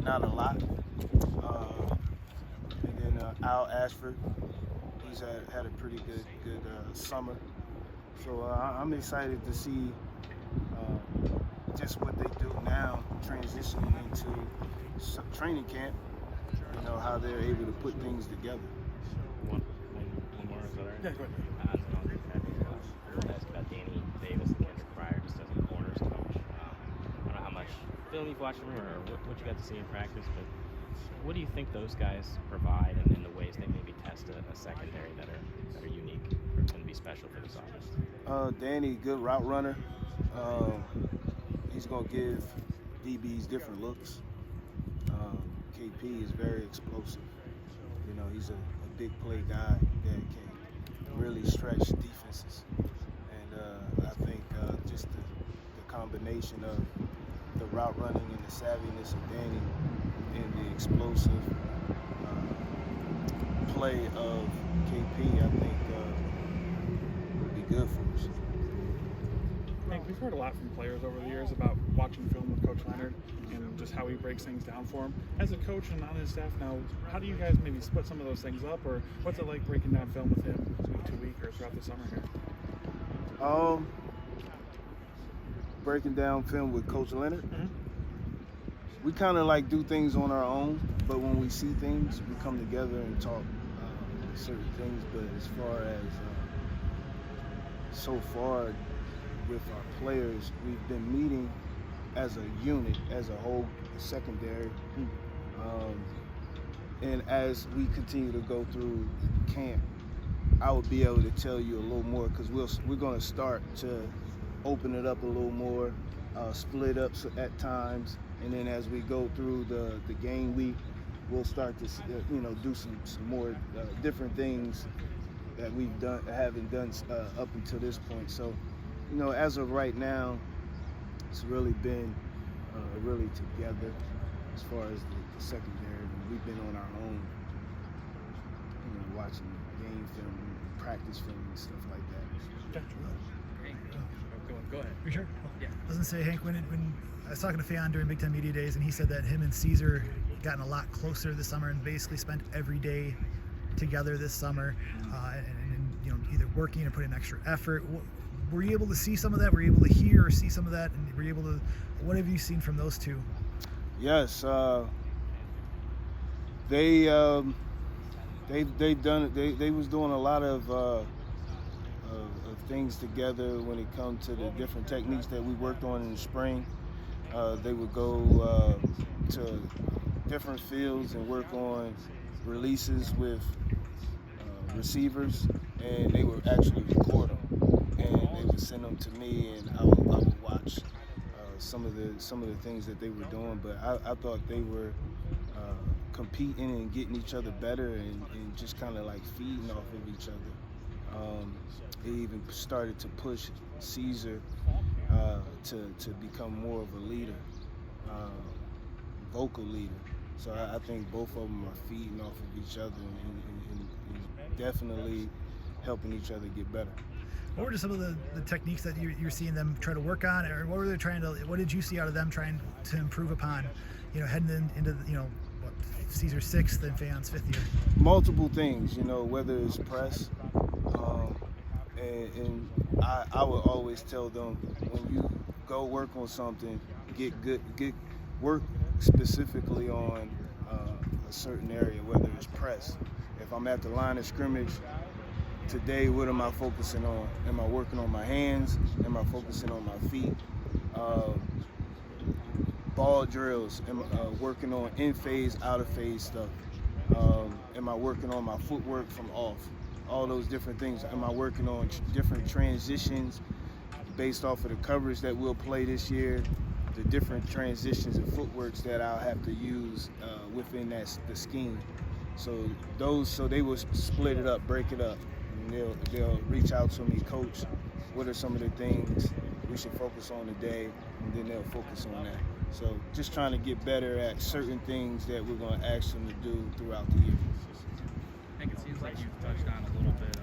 not a lot. And then Al Ashford, he's had a pretty good summer. So I'm excited to see just what they do now, transitioning into training camp. You know, how they're able to put things together. One more, is that right? Yeah, go ahead. I want to ask about Danny Davis and Kendrick Pryor, just as a corners coach. I don't know how much film you've watched from him or what you got to see in practice, but what do you think those guys provide in the ways they maybe test a secondary that are unique or going to be special for this offense? Danny, good route runner. He's going to give DBs different looks. KP is very explosive. You know, he's a big play guy that can really stretch defenses. And I think just the combination of the route running and the savviness of Danny and the explosive play of KP, I think would be good for us. Hank, we've heard a lot from players over the years about watching film with Coach Leonard and just how he breaks things down for them. As a coach and on his staff now, how do you guys maybe split some of those things up, or what's it like breaking down film with him week to week or throughout the summer here? Breaking down film with Coach Leonard. Mm-hmm. We kind of like do things on our own, but when we see things, we come together and talk certain things. But as far as so far with our players, we've been meeting as a unit, as a whole secondary. And as we continue to go through camp, I would be able to tell you a little more, because we're going to start to open it up a little more, split up at times, and then as we go through the game week, we'll start to do some more different things that haven't done up until this point. So, you know, as of right now, it's really been really together as far as the secondary. We've been on our own, you know, watching game film, practice film, and stuff like that. Go ahead. You sure? Yeah. I was going to say, Hank, when I was talking to Faion during Big Ten Media Days, and he said that him and Caesar gotten a lot closer this summer and basically spent every day together this summer, and you know, either working or putting extra effort. Were you able to see some of that? Were you able to hear or see some of that? And were you able to? What have you seen from those two? Yes, they've done it. They was doing a lot of things together when it comes to the different techniques that we worked on in the spring. They would go to different fields and work on releases with receivers, and they would actually record them, and they would send them to me, and I would watch some of the things that they were doing. But I thought they were competing and getting each other better, and just kind of like feeding off of each other. They even started to push Caesar to become more of a leader, vocal leader. So I think both of them are feeding off of each other and definitely helping each other get better. What were just some of the techniques that you're seeing them try to work on, or what were they trying to? What did you see out of them trying to improve upon? You know, heading into Caesar's 6th and Faion's 5th year. Multiple things, you know, whether it's press, and I would always tell them, when you go work on something, get work specifically on a certain area, whether it's press. If I'm at the line of scrimmage today, what am I focusing on? Am I working on my hands? Am I focusing on my feet? Ball drills, am I working on in-phase, out-of-phase stuff? Am I working on my footwork from off? All those different things. Am I working on different transitions based off of the coverage that we'll play this year? The different transitions and footworks that I'll have to use within the scheme. So they will split it up, break it up, and they'll reach out to me, coach, what are some of the things we should focus on today, and then they'll focus on that. So just trying to get better at certain things that we're going to ask them to do throughout the year. I think it seems like you've touched on a little bit